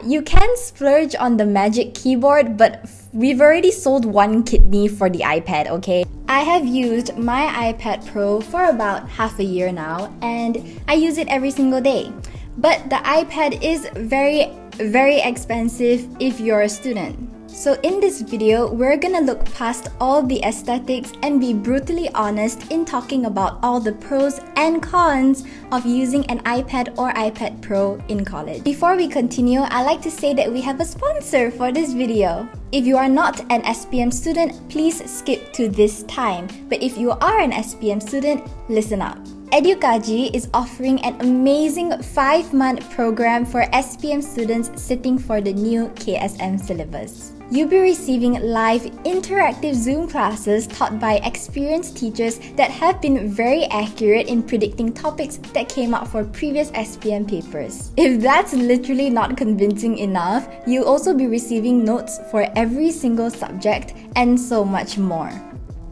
you can splurge on the Magic Keyboard, but we've already sold one kidney for the iPad, okay? I have used my iPad Pro for about half a year now, and I use it every single day. But the iPad is very expensive if you're a student. So in this video, we're gonna look past all the aesthetics and be brutally honest in talking about all the pros and cons of using an iPad or iPad Pro in college. Before we continue, I'd like to say that we have a sponsor for this video. If you are not an SPM student, please skip to this time. But if you are an SPM student, listen up. EDUKAJI is offering an amazing 5-month program for SPM students sitting for the new KSM syllabus. You'll be receiving live interactive Zoom classes taught by experienced teachers that have been very accurate in predicting topics that came up for previous SPM papers. If that's literally not convincing enough, you'll also be receiving notes for every single subject and so much more.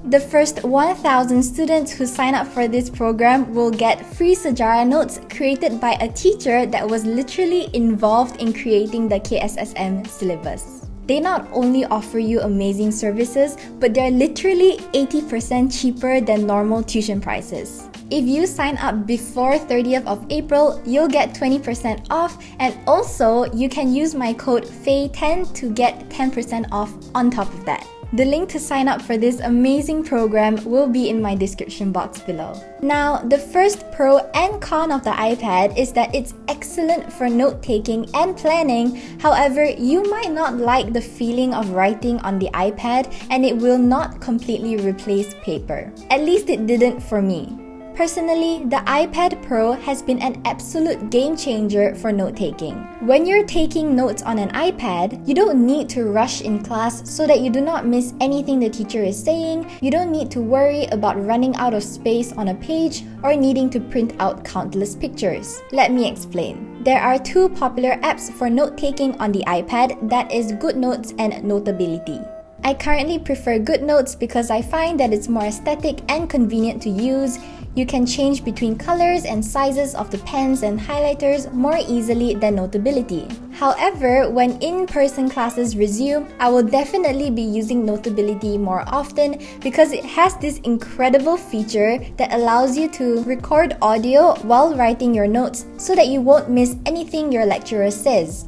The first 1,000 students who sign up for this program will get free Sejarah notes created by a teacher that was literally involved in creating the KSSM syllabus. They not only offer you amazing services, but they're literally 80% cheaper than normal tuition prices. If you sign up before 30th of April, you'll get 20% off, and also you can use my code FAY10 to get 10% off on top of that. The link to sign up for this amazing program will be in my description box below. Now, the first pro and con of the iPad is that it's excellent for note-taking and planning. However, you might not like the feeling of writing on the iPad, and it will not completely replace paper. At least it didn't for me. Personally, the iPad Pro has been an absolute game changer for note-taking. When you're taking notes on an iPad, you don't need to rush in class so that you do not miss anything the teacher is saying. You don't need to worry about running out of space on a page or needing to print out countless pictures. Let me explain. There are two popular apps for note-taking on the iPad, that is GoodNotes and Notability. I currently prefer GoodNotes because I find that it's more aesthetic and convenient to use. You can change between colors and sizes of the pens and highlighters more easily than Notability. However, when in-person classes resume, I will definitely be using Notability more often because it has this incredible feature that allows you to record audio while writing your notes so that you won't miss anything your lecturer says.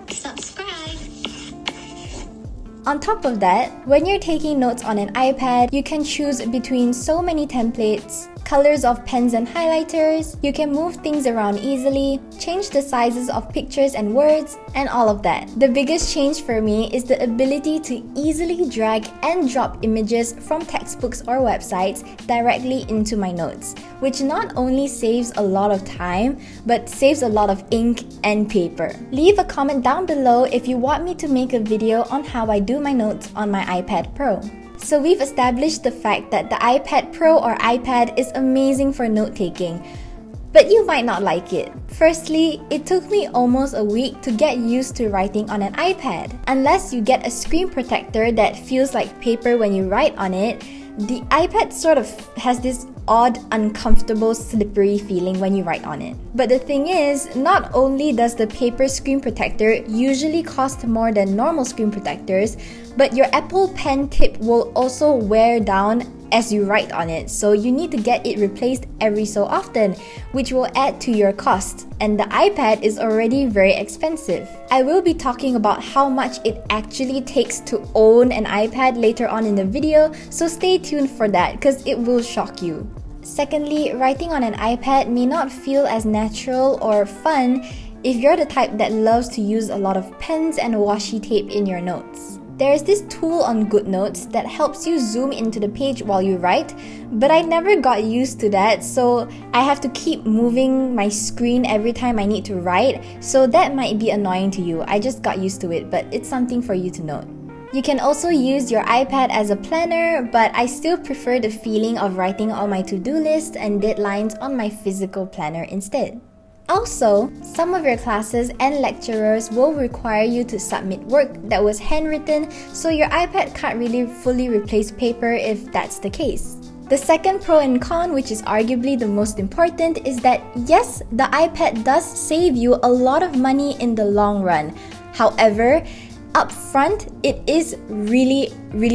Subscribe! On top of that, when you're taking notes on an iPad, you can choose between so many templates, colors of pens and highlighters, you can move things around easily, change the sizes of pictures and words, and all of that. The biggest change for me is the ability to easily drag and drop images from textbooks or websites directly into my notes, which not only saves a lot of time, but saves a lot of ink and paper. Leave a comment down below if you want me to make a video on how I do my notes on my iPad Pro. So we've established the fact that the iPad Pro or iPad is amazing for note-taking, but you might not like it. Firstly, it took me almost a week to get used to writing on an iPad. Unless you get a screen protector that feels like paper when you write on it, the iPad sort of has this odd, uncomfortable, slippery feeling when you write on it. But the thing is, not only does the paper screen protector usually cost more than normal screen protectors, but your Apple Pen tip will also wear down as you write on it, so you need to get it replaced every so often, which will add to your cost, and the iPad is already very expensive. I will be talking about how much it actually takes to own an iPad later on in the video, so stay tuned for that because it will shock you. Secondly, writing on an iPad may not feel as natural or fun if you're the type that loves to use a lot of pens and washi tape in your notes. There's this tool on GoodNotes that helps you zoom into the page while you write, but I never got used to that, so I have to keep moving my screen every time I need to write, so that might be annoying to you. I just got used to it, but it's something for you to note. You can also use your iPad as a planner, but I still prefer the feeling of writing all my to-do lists and deadlines on my physical planner instead. Also, some of your classes and lecturers will require you to submit work that was handwritten, so your iPad can't really fully replace paper if that's the case. The second pro and con, which is arguably the most important, is that yes, the iPad does save you a lot of money in the long run. However, up front, it is really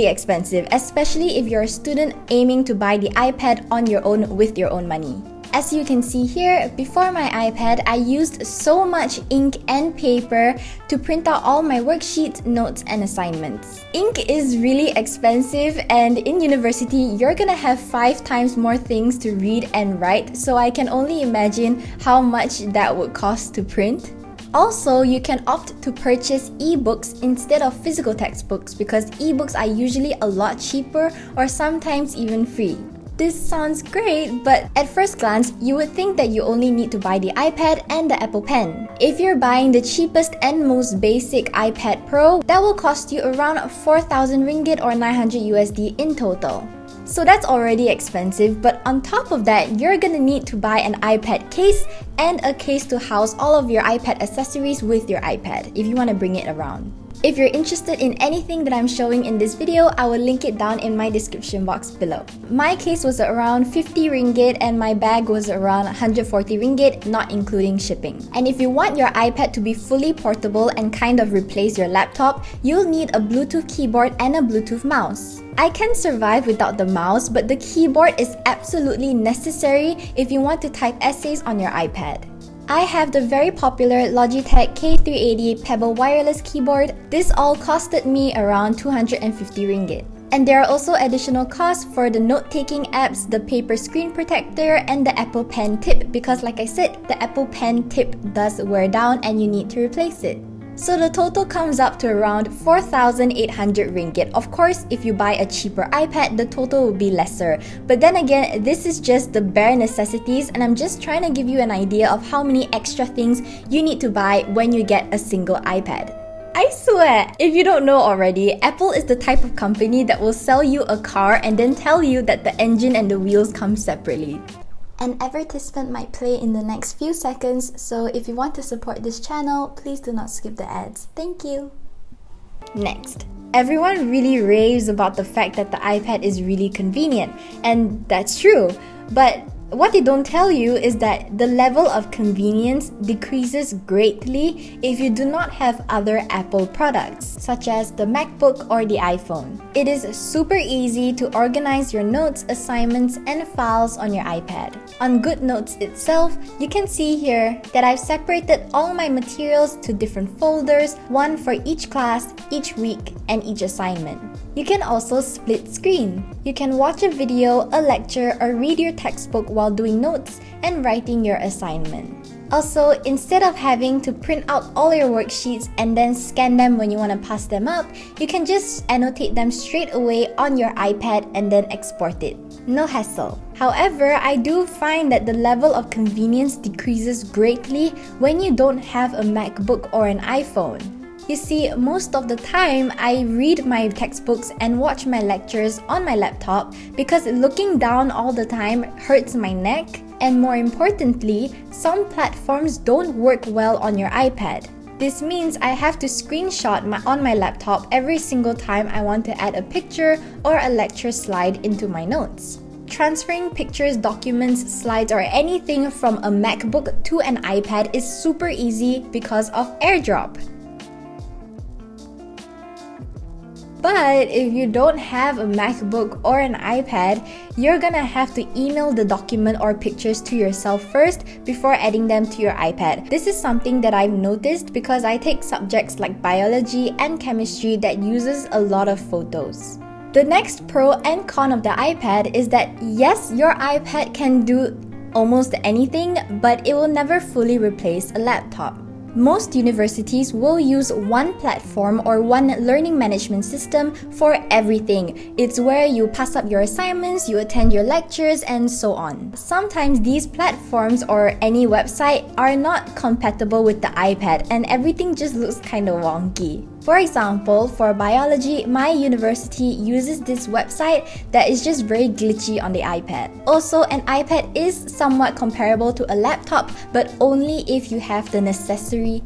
expensive, especially if you're a student aiming to buy the iPad on your own with your own money. As you can see here, before my iPad, I used so much ink and paper to print out all my worksheets, notes, and assignments. Ink is really expensive, and in university, you're gonna have 5 times more things to read and write, so I can only imagine how much that would cost to print. Also, you can opt to purchase ebooks instead of physical textbooks because ebooks are usually a lot cheaper or sometimes even free. This sounds great, but at first glance, you would think that you only need to buy the iPad and the Apple Pen. If you're buying the cheapest and most basic iPad Pro, that will cost you around 4,000 ringgit or 900 USD in total. So that's already expensive, but on top of that, you're gonna need to buy an iPad case and a case to house all of your iPad accessories with your iPad if you want to bring it around. If you're interested in anything that I'm showing in this video, I will link it down in my description box below. My case was around 50 ringgit and my bag was around 140 ringgit, not including shipping. And if you want your iPad to be fully portable and kind of replace your laptop, you'll need a Bluetooth keyboard and a Bluetooth mouse. I can survive without the mouse, but the keyboard is absolutely necessary if you want to type essays on your iPad. I have the very popular Logitech K380 Pebble wireless keyboard. This all costed me around 250 ringgit. And there are also additional costs for the note-taking apps, the paper screen protector, and the Apple Pen tip because like I said, the Apple Pen tip does wear down and you need to replace it. So the total comes up to around 4,800 ringgit. Of course, if you buy a cheaper iPad, the total will be lesser. But then again, this is just the bare necessities and I'm just trying to give you an idea of how many extra things you need to buy when you get a single iPad. I swear, if you don't know already, Apple is the type of company that will sell you a car and then tell you that the engine and the wheels come separately. An advertisement might play in the next few seconds, so if you want to support this channel, please do not skip the ads. Thank you! Next, everyone really raves about the fact that the iPad is really convenient, and that's true, but what they don't tell you is that the level of convenience decreases greatly if you do not have other Apple products, such as the MacBook or the iPhone. It is super easy to organize your notes, assignments, and files on your iPad. On GoodNotes itself, you can see here that I've separated all my materials to different folders, one for each class, each week, and each assignment. You can also split screen. You can watch a video, a lecture, or read your textbook while doing notes and writing your assignment. Also, instead of having to print out all your worksheets and then scan them when you want to pass them up, you can just annotate them straight away on your iPad and then export it. No hassle. However, I do find that the level of convenience decreases greatly when you don't have a MacBook or an iPhone. You see, most of the time, I read my textbooks and watch my lectures on my laptop because looking down all the time hurts my neck, and more importantly, some platforms don't work well on your iPad. This means I have to screenshot on my laptop every single time I want to add a picture or a lecture slide into my notes. Transferring pictures, documents, slides, or anything from a MacBook to an iPad is super easy because of AirDrop. But if you don't have a MacBook or an iPad, you're gonna have to email the document or pictures to yourself first before adding them to your iPad. This is something that I've noticed because I take subjects like biology and chemistry that uses a lot of photos. The next pro and con of the iPad is that yes, your iPad can do almost anything, but it will never fully replace a laptop. Most universities will use one platform or one learning management system for everything. It's where you pass up your assignments, you attend your lectures, and so on. Sometimes these platforms or any website are not compatible with the iPad and everything just looks kind of wonky. For example, for biology, my university uses this website that is just very glitchy on the iPad. Also, an iPad is somewhat comparable to a laptop, but only if you have the necessary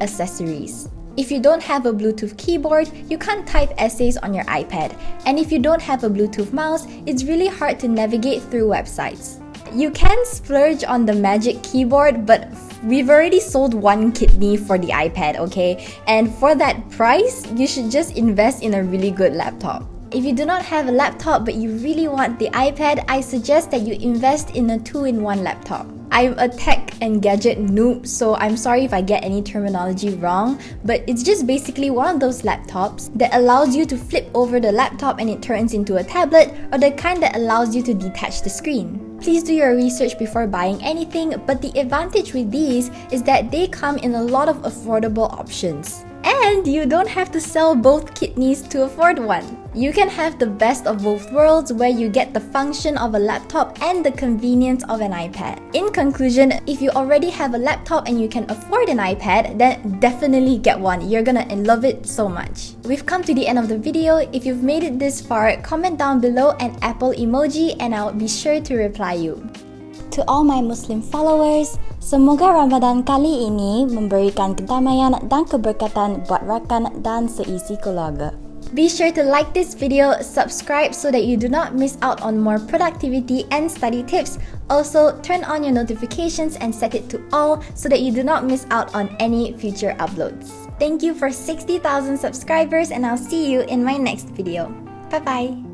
accessories. If you don't have a Bluetooth keyboard, you can't type essays on your iPad. And if you don't have a Bluetooth mouse, it's really hard to navigate through websites. You can splurge on the Magic Keyboard, but we've already sold one kidney for the iPad, okay? And for that price, you should just invest in a really good laptop. If you do not have a laptop but you really want the iPad, I suggest that you invest in a 2-in-1 laptop. I'm a tech and gadget noob, so I'm sorry if I get any terminology wrong, but it's just basically one of those laptops that allows you to flip over the laptop and it turns into a tablet, or the kind that allows you to detach the screen. Please do your research before buying anything, but the advantage with these is that they come in a lot of affordable options. And you don't have to sell both kidneys to afford one. You can have the best of both worlds where you get the function of a laptop and the convenience of an iPad. In conclusion, if you already have a laptop and you can afford an iPad, then definitely get one. You're gonna love it so much. We've come to the end of the video. If you've made it this far, comment down below an Apple emoji and I'll be sure to reply you. To all my Muslim followers, semoga Ramadan kali ini memberikan kedamaian dan keberkatan buat rakan dan seisi keluarga. Be sure to like this video, subscribe so that you do not miss out on more productivity and study tips. Also, turn on your notifications and set it to all so that you do not miss out on any future uploads. Thank you for 60,000 subscribers and I'll see you in my next video. Bye bye!